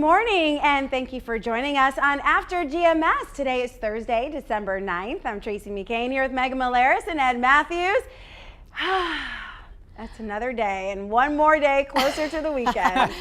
morning, and thank you for joining us on After GMS. Today is Thursday, December 9th. I'm Tracy McCain here with Megan Malaris and Ed Matthews. That's another day and one more day closer to the weekend.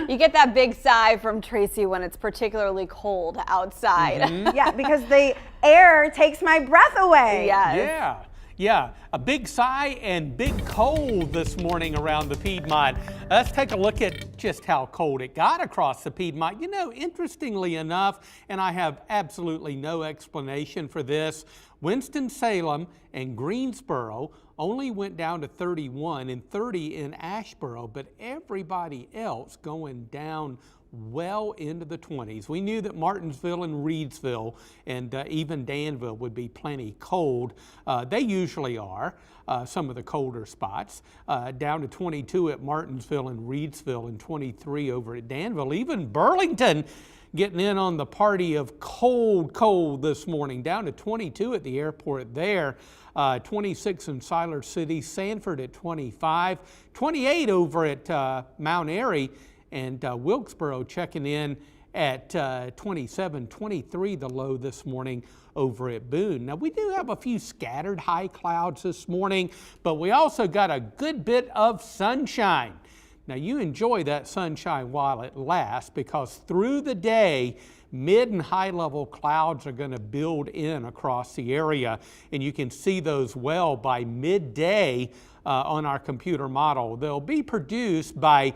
You get that big sigh from Tracy when it's particularly cold outside. Mm-hmm. Yeah, because the air takes my breath away. Yes. Yeah, a big sigh and big cold this morning around the Piedmont. Let's take a look at just how cold it got across the Piedmont. You know, interestingly enough, and I have absolutely no explanation for this, Winston-Salem and Greensboro only went down to 31 and 30 in Asheboro, but everybody else going down well into the 20s. We knew that Martinsville and Reedsville and even Danville would be plenty cold. They usually are, some of the colder spots. Down to 22 at Martinsville and Reedsville and 23 over at Danville. Even Burlington getting in on the party of cold this morning, down to 22 at the airport there. 26 in Siler City, Sanford at 25, 28 over at Mount Airy, and Wilkesboro checking in at 27, 23 the low this morning over at Boone. Now we do have a few scattered high clouds this morning, but we also got a good bit of sunshine. Now you enjoy that sunshine while it lasts, because through the day, mid and high level clouds are going to build in across the area, and you can see those well by midday on our computer model. They'll be produced by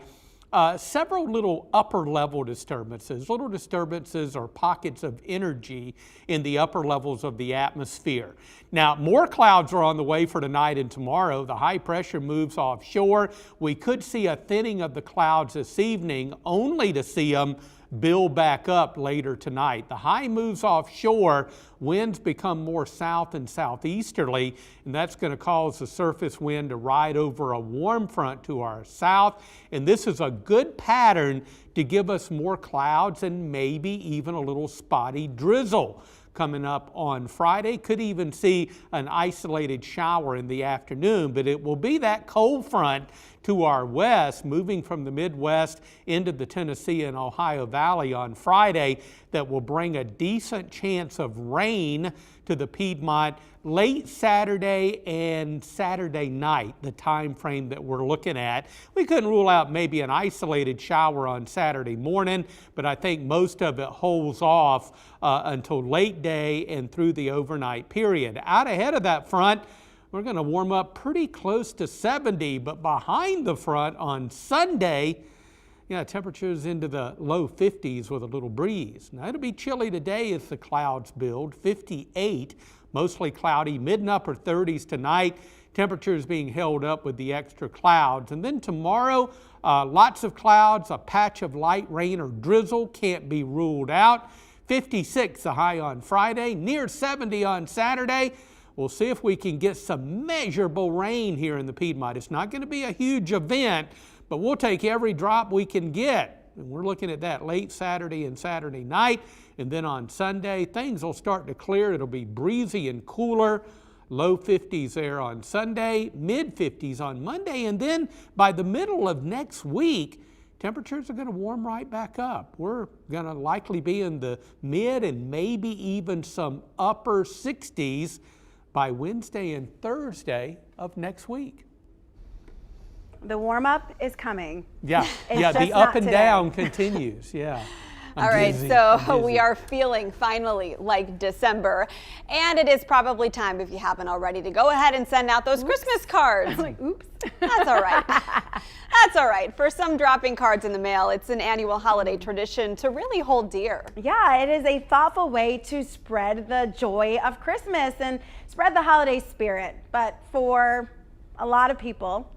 several little upper level disturbances. Little disturbances are pockets of energy in the upper levels of the atmosphere. Now, more clouds are on the way for tonight and tomorrow. The high pressure moves offshore. We could see a thinning of the clouds this evening, only to see them build back up later tonight. The high moves offshore, winds become more south and southeasterly, and that's going to cause the surface wind to ride over a warm front to our south. And this is a good pattern to give us more clouds and maybe even a little spotty drizzle coming up on Friday. Could even see an isolated shower in the afternoon, but it will be that cold front to our west, moving from the Midwest into the Tennessee and Ohio Valley on Friday, that will bring a decent chance of rain to the Piedmont late Saturday and Saturday night, the time frame that we're looking at. We couldn't rule out maybe an isolated shower on Saturday morning, but I think most of it holds off until late day and through the overnight period. Out ahead of that front, we're going to warm up pretty close to 70, but behind the front on Sunday, temperatures into the low 50s with a little breeze. Now it'll be chilly today as the clouds build, 58, mostly cloudy, mid and upper 30s tonight. Temperatures being held up with the extra clouds. And then tomorrow, lots of clouds, a patch of light rain or drizzle can't be ruled out. 56 the high on Friday, near 70 on Saturday. We'll see if we can get some measurable rain here in the Piedmont. It's not going to be a huge event, but we'll take every drop we can get. And we're looking at that late Saturday and Saturday night. And then on Sunday, things will start to clear. It'll be breezy and cooler. Low 50s there on Sunday, mid 50s on Monday. And then by the middle of next week, temperatures are going to warm right back up. We're going to likely be in the mid and maybe even some upper 60s by Wednesday and Thursday of next week. The warm-up is coming. Yeah, the up and down continues, yeah. All right, so we are feeling finally like December, and it is probably time, if you haven't already, to go ahead and send out those Christmas cards. I'm like, oops. That's all right. That's all right. For some dropping cards in the mail, it's an annual holiday tradition to really hold dear. Yeah, it is a thoughtful way to spread the joy of Christmas and spread the holiday spirit. But for a lot of people,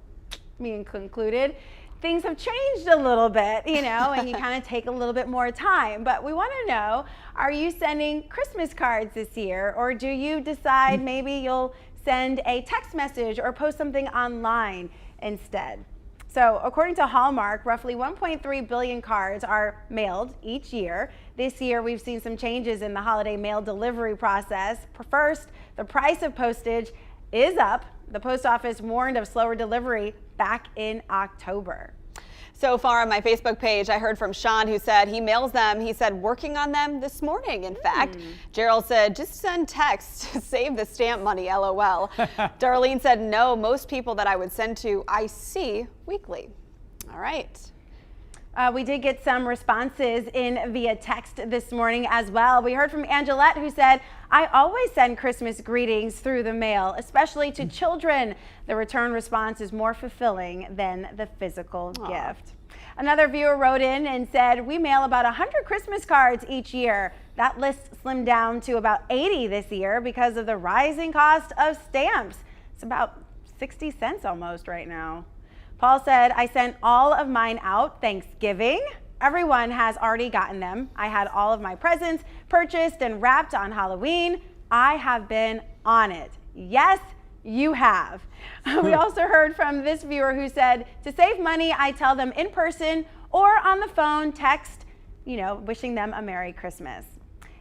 me included, things have changed a little bit, and you kind of take a little bit more time. But we want to know, are you sending Christmas cards this year, or do you decide maybe you'll send a text message or post something online instead? So according to Hallmark, roughly 1.3 billion cards are mailed each year. This year, we've seen some changes in the holiday mail delivery process. First, the price of postage is up. The post office warned of slower delivery back in October. So far on my Facebook page, I heard from Sean, who said he mails them. He said, working on them this morning, in fact. Gerald said, just send text to save the stamp money, LOL. Darlene said, no, most people that I would send to, I see weekly. All right. We did get some responses in via text this morning as well. We heard from Angelette, who said, I always send Christmas greetings through the mail, especially to children. The return response is more fulfilling than the physical gift. Another viewer wrote in and said, we mail about 100 Christmas cards each year. That list slimmed down to about 80 this year because of the rising cost of stamps. It's about 60 cents almost right now. Paul said, I sent all of mine out Thanksgiving. Everyone has already gotten them. I had all of my presents purchased and wrapped on Halloween. I have been on it. Yes, you have. We also heard from this viewer who said, to save money, I tell them in person or on the phone, text, wishing them a Merry Christmas.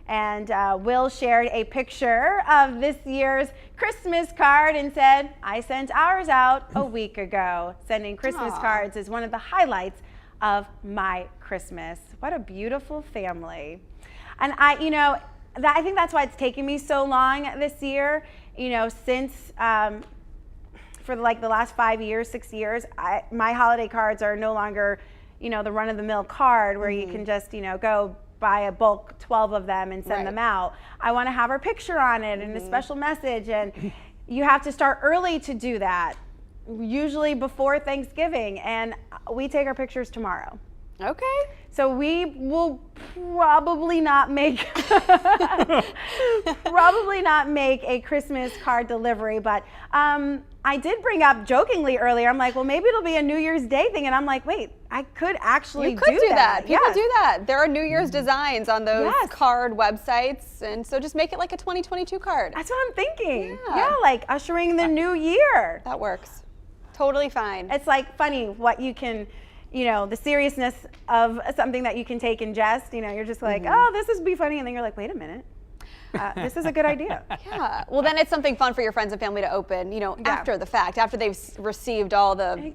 And Will shared a picture of this year's Christmas card and said, I sent ours out a week ago. Sending Christmas cards is one of the highlights of my Christmas. What a beautiful family. And I think that's why it's taken me so long this year, since for like the last 5 years, 6 years, my holiday cards are no longer, the run-of-the-mill card where you can just, go buy a bulk 12 of them and send them out. I want to have our picture on it and a special message, and you have to start early to do that, usually before Thanksgiving, and we take our pictures tomorrow. Okay. So we will probably not make a Christmas card delivery, but I did bring up jokingly earlier, I'm like, well, maybe it'll be a New Year's Day thing, and I'm like, wait, I could actually do that. People Yes. do that. There are New Year's designs on those card websites, and so just make it like a 2022 card. That's what I'm thinking. Yeah. Like ushering the new year. That works. Totally fine. It's like funny what you can, the seriousness of something that you can take in jest. You're just like, oh, this is be funny, and then you're like, wait a minute. This is a good idea. Yeah. Well, then it's something fun for your friends and family to open, after the fact, after they've received all the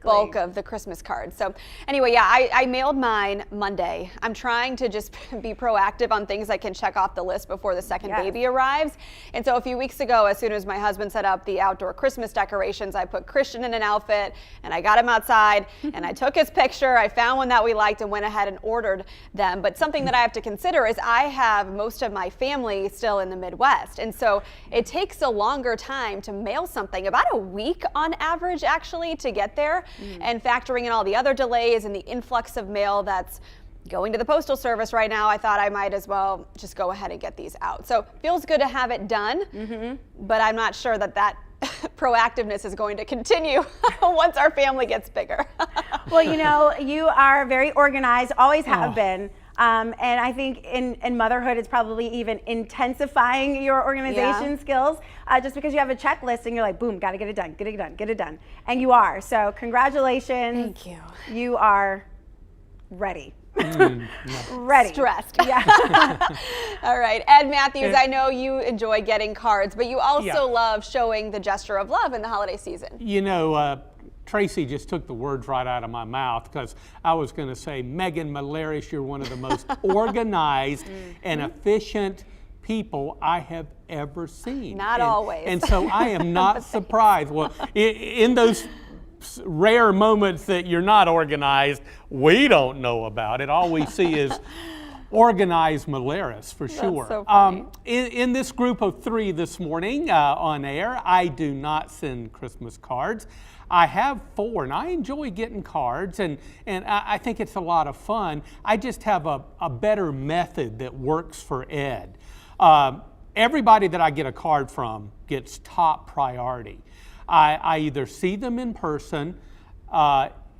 bulk of the Christmas cards. So anyway, I mailed mine Monday. I'm trying to just be proactive on things I can check off the list before the second baby arrives. And so a few weeks ago, as soon as my husband set up the outdoor Christmas decorations, I put Christian in an outfit and I got him outside and I took his picture. I found one that we liked and went ahead and ordered them. But something that I have to consider is I have most of my family still in the Midwest. And so it takes a longer time to mail something, about a week on average actually, to get there. And factoring in all the other delays and the influx of mail that's going to the Postal Service right now, I thought I might as well just go ahead and get these out. So feels good to have it done, but I'm not sure that proactiveness is going to continue once our family gets bigger. Well, you are very organized, always have been. And I think in motherhood, it's probably even intensifying your organization skills, just because you have a checklist and you're like, boom, got to get it done, get it done, get it done. And you are. So congratulations. Thank you. You are ready. Ready. Stressed. Yeah. All right. Ed Matthews, I know you enjoy getting cards, but you also love showing the gesture of love in the holiday season. Tracy just took the words right out of my mouth, because I was going to say, Megan Malaris, you're one of the most organized and efficient people I have ever seen. Not always. And so I am not surprised. Well, in those rare moments that you're not organized, we don't know about it. All we see is organized Malaris, for sure. So funny. In this group of 3 this morning on air, I do not send Christmas cards. I have 4, and I enjoy getting cards, and I think it's a lot of fun. I just have a better method that works for Ed. Everybody that I get a card from gets top priority. I either see them in person.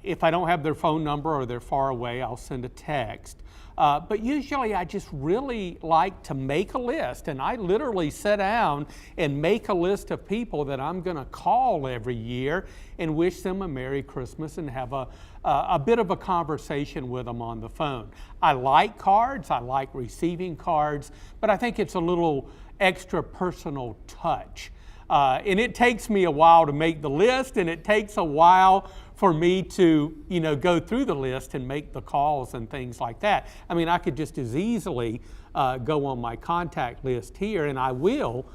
If I don't have their phone number or they're far away, I'll send a text. But usually I just really like to make a list, and I literally sit down and make a list of people that I'm going to call every year and wish them a Merry Christmas and have a bit of a conversation with them on the phone. I like cards, I like receiving cards, but I think it's a little extra personal touch. And it takes me a while to make the list, and it takes a while for me to, go through the list and make the calls and things like that. I mean, I could just as easily go on my contact list here, and I will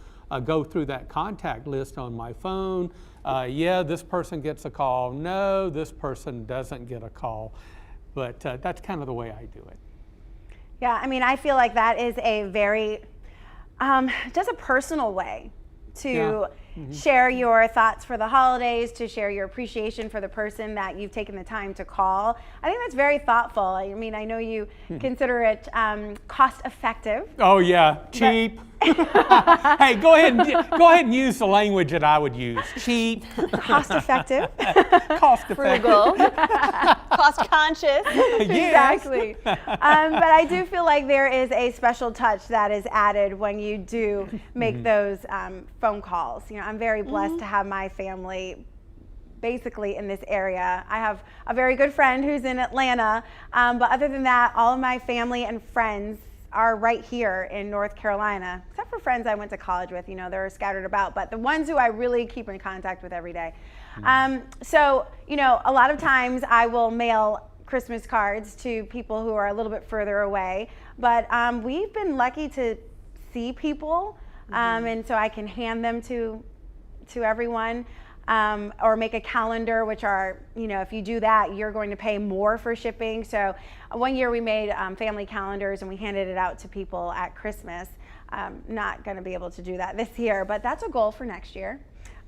go through that contact list on my phone. Yeah, this person gets a call. No, this person doesn't get a call. But that's kind of the way I do it. Yeah, I mean, I feel like that is a very, just a personal way to share your thoughts for the holidays, to share your appreciation for the person that you've taken the time to call. I think that's very thoughtful. I mean, I know you consider it cost effective. Oh yeah, cheap. Hey, go ahead and use the language that I would use. Cheap. Cost effective. Cost effective. Frugal. Cost conscious. Exactly. But I do feel like there is a special touch that is added when you do make those phone calls. I'm very blessed to have my family basically in this area. I have a very good friend who's in Atlanta, but other than that, all of my family and friends are right here in North Carolina, except for friends I went to college with. They're scattered about, but the ones who I really keep in contact with every day. So, a lot of times I will mail Christmas cards to people who are a little bit further away, but we've been lucky to see people, and so I can hand them to everyone. Or make a calendar, which are, if you do that, you're going to pay more for shipping. So one year we made family calendars and we handed it out to people at Christmas. Not going to be able to do that this year, but that's a goal for next year.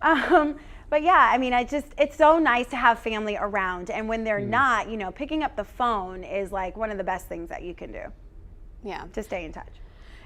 But yeah, I mean, it's so nice to have family around. And when they're not, picking up the phone is like one of the best things that you can do. Yeah. To stay in touch.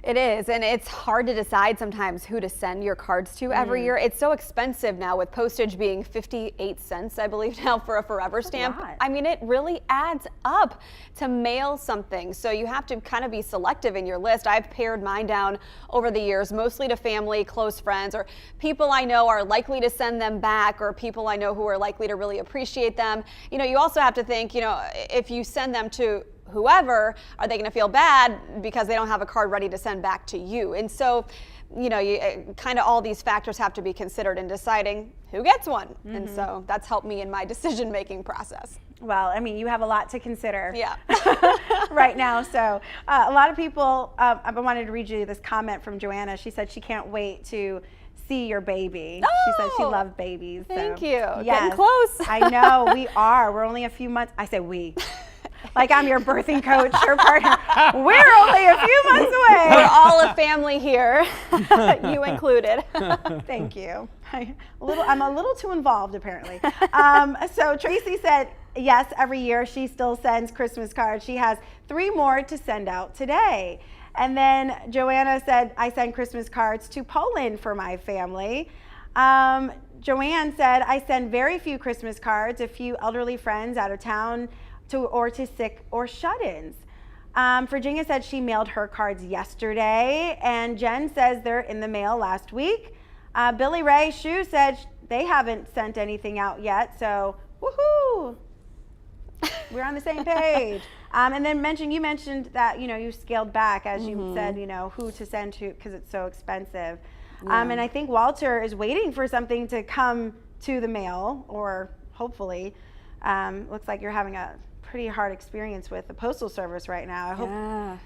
It is, and it's hard to decide sometimes who to send your cards to every year. It's so expensive now, with postage being 58 cents, I believe now, for a forever stamp. I mean, it really adds up to mail something. So you have to kind of be selective in your list. I've pared mine down over the years, mostly to family, close friends, or people I know are likely to send them back, or people I know who are likely to really appreciate them. You also have to think, if you send them to whoever, are they going to feel bad because they don't have a card ready to send back to you? And so, kind of all these factors have to be considered in deciding who gets one. And so that's helped me in my decision-making process. Well, I mean, you have a lot to consider Yeah. right now. So a lot of people, I wanted to read you this comment from Joanna. She said she can't wait to see your baby. She said she loves babies. Thank you. Yes, Getting close. I know, we are. We're only a few months. I say we. Like I'm your birthing coach or partner. We're only a few months away. We're all a family here, you included. Thank you. I'm a little too involved, apparently. So Tracy said, yes, every year she still sends Christmas cards. She has 3 more to send out today. And then Joanna said, I send Christmas cards to Poland for my family. Joanne said, I send very few Christmas cards, a few elderly friends out of town, to sick or shut-ins. Virginia said she mailed her cards yesterday, and Jen says they're in the mail last week. Billy Ray Shue said they haven't sent anything out yet, so woohoo! We're on the same page. And then you mentioned that you scaled back, as you said, who to send to because it's so expensive. Yeah. And I think Walter is waiting for something to come to the mail, or hopefully. Looks like you're having a pretty hard experience with the Postal Service right now. I hope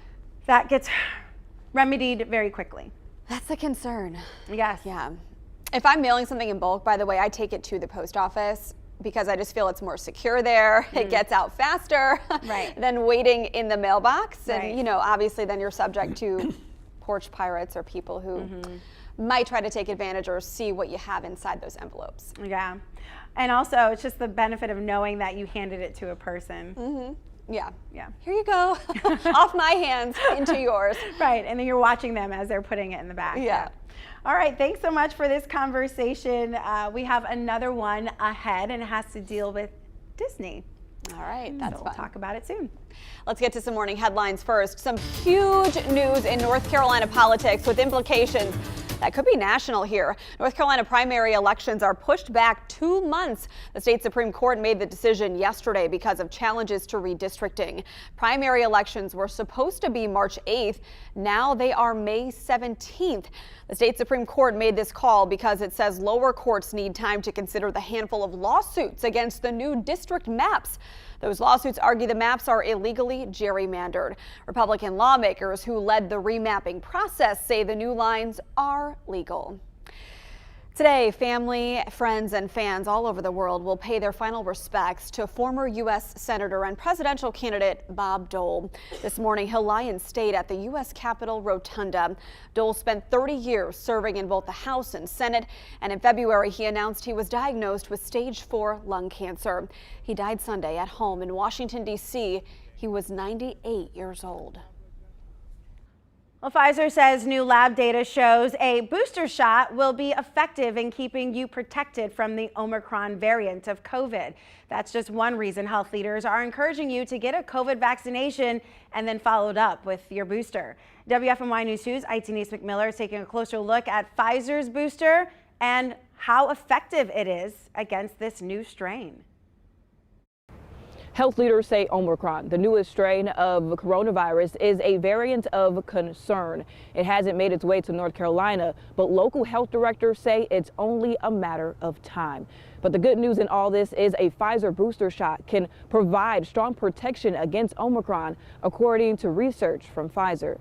that gets remedied very quickly. That's a concern. Yes. Yeah. If I'm mailing something in bulk, by the way, I take it to the post office because I just feel it's more secure there. It gets out faster than waiting in the mailbox. And, obviously then you're subject to porch pirates or people who might try to take advantage or see what you have inside those envelopes. Yeah. And also, it's just the benefit of knowing that you handed it to a person. Yeah. Here you go. Off my hands into yours. Right. And then you're watching them as they're putting it in the bag. Yeah. All right. Thanks so much for this conversation. We have another one ahead, and it has to deal with Disney. All right. That's fun. We'll talk about it soon. Let's get to some morning headlines first. Some huge news in North Carolina politics with implications that could be national here. North Carolina primary elections are pushed back 2 months. The state Supreme Court made the decision yesterday because of challenges to redistricting. Primary elections were supposed to be March 8th. Now they are May 17th. The state Supreme Court made this call because it says lower courts need time to consider the handful of lawsuits against the new district maps. Those lawsuits argue the maps are illegally gerrymandered. Republican lawmakers who led the remapping process say the new lines are legal. Today, family, friends, and fans all over the world will pay their final respects to former U.S. Senator and presidential candidate Bob Dole. This morning, he'll lie in state at the U.S. Capitol Rotunda. Dole spent 30 years serving in both the House and Senate, and in February, he announced he was diagnosed with stage 4 lung cancer. He died Sunday at home in Washington, D.C. He was 98 years old. Well, Pfizer says new lab data shows a booster shot will be effective in keeping you protected from the Omicron variant of COVID. That's just one reason health leaders are encouraging you to get a COVID vaccination and then followed up with your booster. WFMY News 2's Itinese McMiller is taking a closer look at Pfizer's booster and how effective it is against this new strain. Health leaders say Omicron, the newest strain of coronavirus, is a variant of concern. It hasn't made its way to North Carolina, but local health directors say it's only a matter of time. But the good news in all this is a Pfizer booster shot can provide strong protection against Omicron, according to research from Pfizer.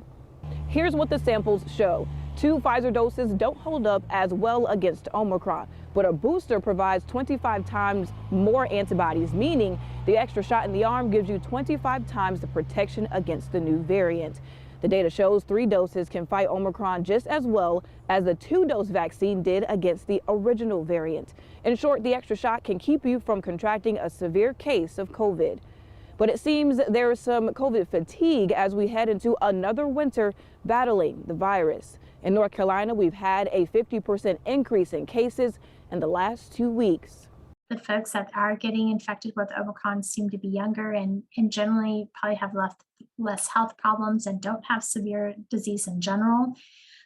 Here's what the samples show. 2 Pfizer doses don't hold up as well against Omicron, but a booster provides 25 times more antibodies, meaning the extra shot in the arm gives you 25 times the protection against the new variant. The data shows 3 doses can fight Omicron just as well as the 2-dose vaccine did against the original variant. In short, the extra shot can keep you from contracting a severe case of COVID. But it seems there is some COVID fatigue as we head into another winter battling the virus. In North Carolina, we've had a 50% increase in cases in the last 2 weeks. The folks that are getting infected with Omicron seem to be younger and generally probably have less health problems and don't have severe disease in general.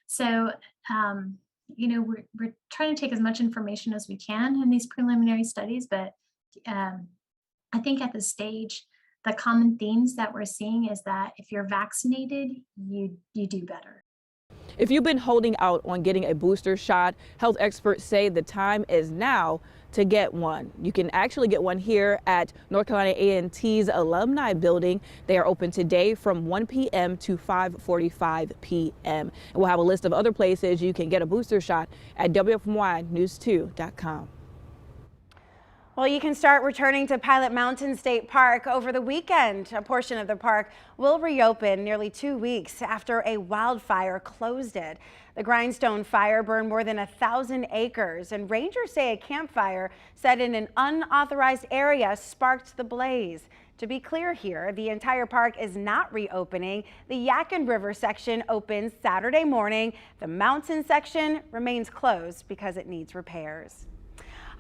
So, we're trying to take as much information as we can in these preliminary studies, but I think at this stage, the common themes that we're seeing is that if you're vaccinated, you do better. If you've been holding out on getting a booster shot, health experts say the time is now to get one. You can actually get one here at North Carolina A&T's Alumni Building. They are open today from 1 p.m. to 5:45 p.m. And we'll have a list of other places you can get a booster shot at WFMYnews2.com. Well, you can start returning to Pilot Mountain State Park over the weekend. A portion of the park will reopen nearly 2 weeks after a wildfire closed it. The Grindstone fire burned more than 1,000 acres, and rangers say a campfire set in an unauthorized area sparked the blaze. To be clear here, the entire park is not reopening. The Yadkin River section opens Saturday morning. The mountain section remains closed because it needs repairs.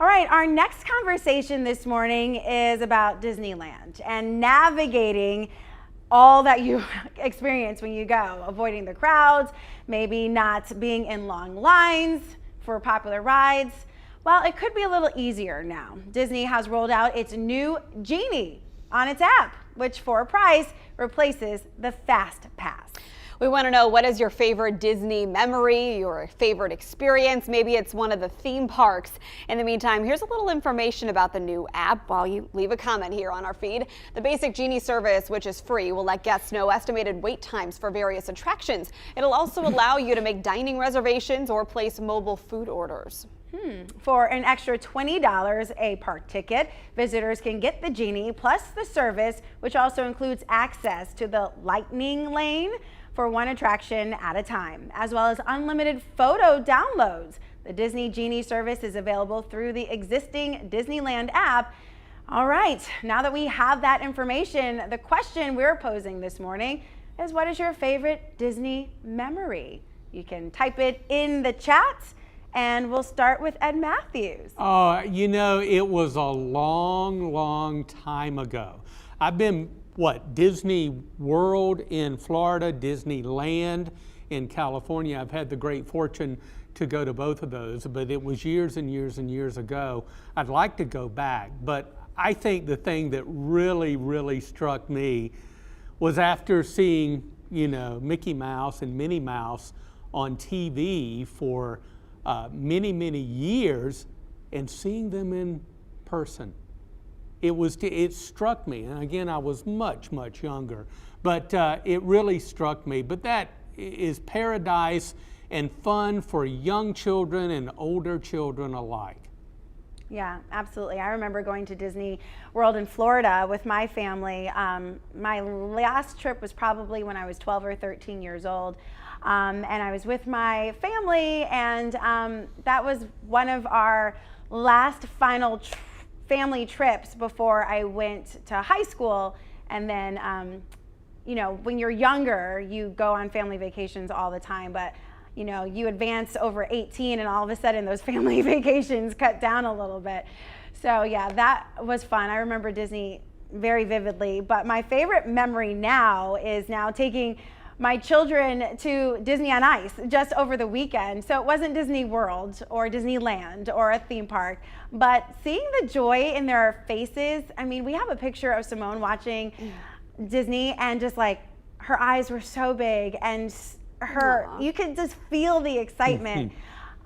All right, our next conversation this morning is about Disneyland and navigating all that you experience when you go, avoiding the crowds, maybe not being in long lines for popular rides. Well, it could be a little easier now. Disney has rolled out its new Genie on its app, which for a price replaces the Fast Pass. We want to know, what is your favorite Disney memory, your favorite experience? Maybe it's one of the theme parks. In the meantime, here's a little information about the new app while you leave a comment here on our feed. The basic Genie service, which is free, will let guests know estimated wait times for various attractions. It'll also allow you to make dining reservations or place mobile food orders. For an extra $20 a park ticket, visitors can get the Genie plus the service, which also includes access to the Lightning Lane for one attraction at a time, as well as unlimited photo downloads. The Disney Genie service is available through the existing Disneyland app. All right, now that we have that information, the question we're posing this morning is, what is your favorite Disney memory? You can type it in the chat, and we'll start with Ed Matthews. It was a long time ago. I've been Disney World in Florida, Disneyland in California. I've had the great fortune to go to both of those, but it was years and years and years ago. I'd like to go back, but I think the thing that really, really struck me was after seeing, you know, Mickey Mouse and Minnie Mouse on TV for many, many years and seeing them in person. It struck me, and again, I was much, much younger, but it really struck me. But that is paradise and fun for young children and older children alike. Yeah, absolutely. I remember going to Disney World in Florida with my family. My last trip was probably when I was 12 or 13 years old. And I was with my family, and that was one of our last final family trips before I went to high school. And then, you know, when you're younger, you go on family vacations all the time, but you know, you advance over 18 and all of a sudden those family vacations cut down a little bit. So yeah, that was fun. I remember Disney very vividly, but my favorite memory now is taking my children to Disney on Ice just over the weekend. So it wasn't Disney World or Disneyland or a theme park, but seeing the joy in their faces. I mean, we have a picture of Simone watching Disney, and just like her eyes were so big, and you could just feel the excitement.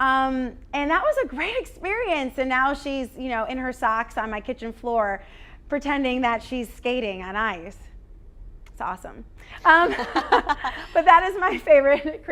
And that was a great experience. And now she's, you know, in her socks on my kitchen floor, pretending that she's skating on ice. It's awesome. But that is my favorite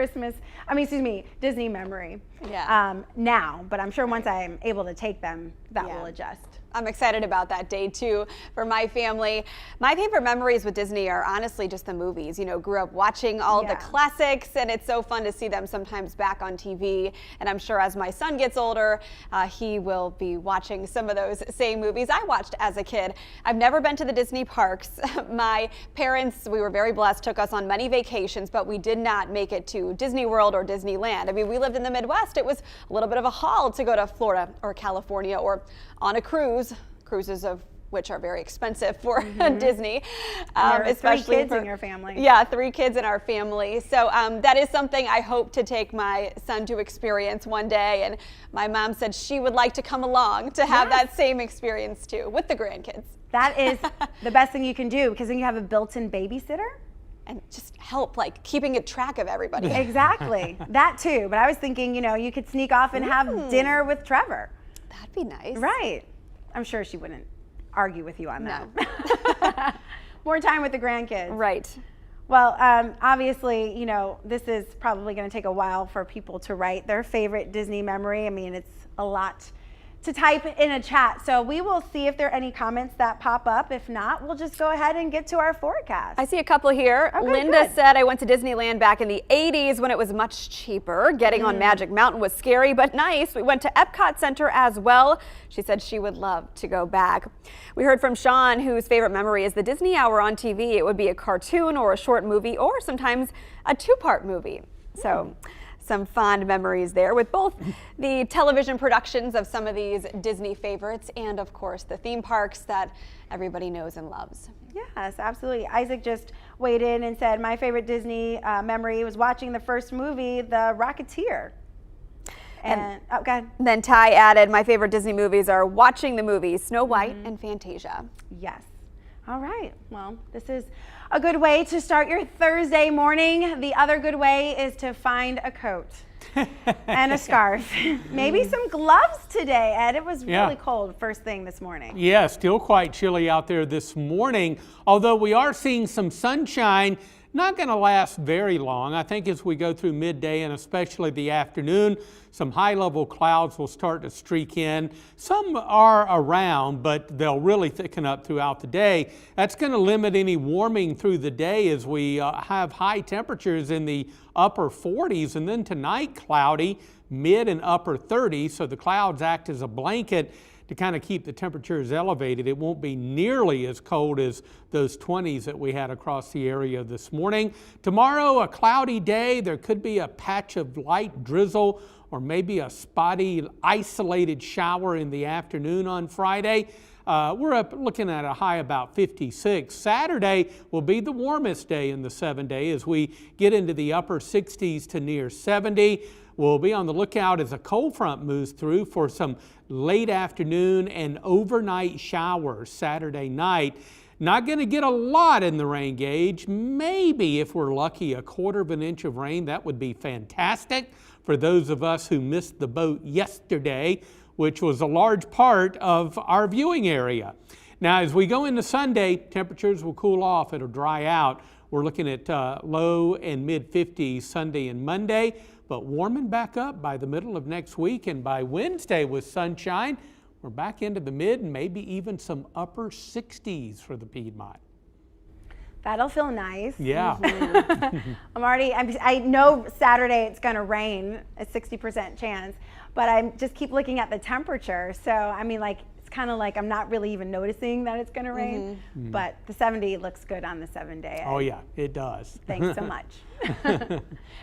Disney memory. Yeah. Now, but I'm sure once I'm able to take them, that will adjust. I'm excited about that day too for my family. My favorite memories with Disney are honestly just the movies. You know, grew up watching all the classics, and it's so fun to see them sometimes back on TV. And I'm sure as my son gets older, he will be watching some of those same movies I watched as a kid. I've never been to the Disney parks. My parents, we were very blessed, took us on many vacations, but we did not make it to Disney World or Disneyland. I mean, we lived in the Midwest. It was a little bit of a haul to go to Florida or California or on a cruises of which are very expensive for Disney. Especially 3 kids in your family. Yeah, 3 kids in our family. So that is something I hope to take my son to experience one day. And my mom said she would like to come along to have that same experience too with the grandkids. That is the best thing you can do, because then you have a built-in babysitter. And just help, like, keeping a track of everybody. Exactly. That too. But I was thinking, you know, you could sneak off and have dinner with Trevor. That'd be nice. Right. I'm sure she wouldn't argue with you on that. More time with the grandkids. Right. Well, obviously, you know, this is probably going to take a while for people to write their favorite Disney memory. I mean, it's a lot to type in a chat. So we will see if there are any comments that pop up. If not, we'll just go ahead and get to our forecast. I see a couple here. Okay, Linda good. said, I went to Disneyland back in the 80s when it was much cheaper. Getting on Magic Mountain was scary, but nice. We went to Epcot Center as well. She said she would love to go back. We heard from Sean, whose favorite memory is the Disney Hour on TV. It would be a cartoon or a short movie, or sometimes a 2-part movie. So some fond memories there with both the television productions of some of these Disney favorites and, of course, the theme parks that everybody knows and loves. Yes, absolutely. Isaac just weighed in and said, my favorite Disney memory was watching the first movie, The Rocketeer. And go ahead. Then Ty added, my favorite Disney movies are watching the movies Snow White and Fantasia. Yes. All right. Well, this is a good way to start your Thursday morning. The other good way is to find a coat and a scarf. Maybe some gloves today, Ed. It was really cold first thing this morning. Yeah, still quite chilly out there this morning, although we are seeing some sunshine. Not going to last very long. I think as we go through midday and especially the afternoon, some high-level clouds will start to streak in. Some are around, but they'll really thicken up throughout the day. That's going to limit any warming through the day as we have high temperatures in the upper 40s, and then tonight cloudy, mid and upper 30s, so the clouds act as a blanket to kind of keep the temperatures elevated. It won't be nearly as cold as those 20s that we had across the area this morning. Tomorrow, a cloudy day. There could be a patch of light drizzle or maybe a spotty, isolated shower in the afternoon on Friday. We're up looking at a high about 56. Saturday will be the warmest day in the 7-day as we get into the upper 60s to near 70. We'll be on the lookout as a cold front moves through for some late afternoon and overnight showers Saturday night. Not going to get a lot in the rain gauge. Maybe, if we're lucky, 1/4 of an inch of rain. That would be fantastic for those of us who missed the boat yesterday, which was a large part of our viewing area. Now, as we go into Sunday, temperatures will cool off. It'll dry out. We're looking at low and mid 50s Sunday and Monday, but warming back up by the middle of next week. And by Wednesday with sunshine, we're back into the mid and maybe even some upper 60s for the Piedmont. That'll feel nice. Yeah. I know Saturday it's going to rain, a 60% chance, but I just keep looking at the temperature. So, I mean, like, it's kind of like I'm not really even noticing that it's going to rain, but the 70 looks good on the 7-day. Oh, yeah, it does. Thanks so much.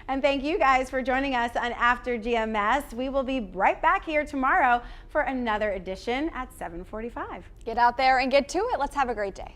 And thank you guys for joining us on After GMS. We will be right back here tomorrow for another edition at 7:45. Get out there and get to it. Let's have a great day.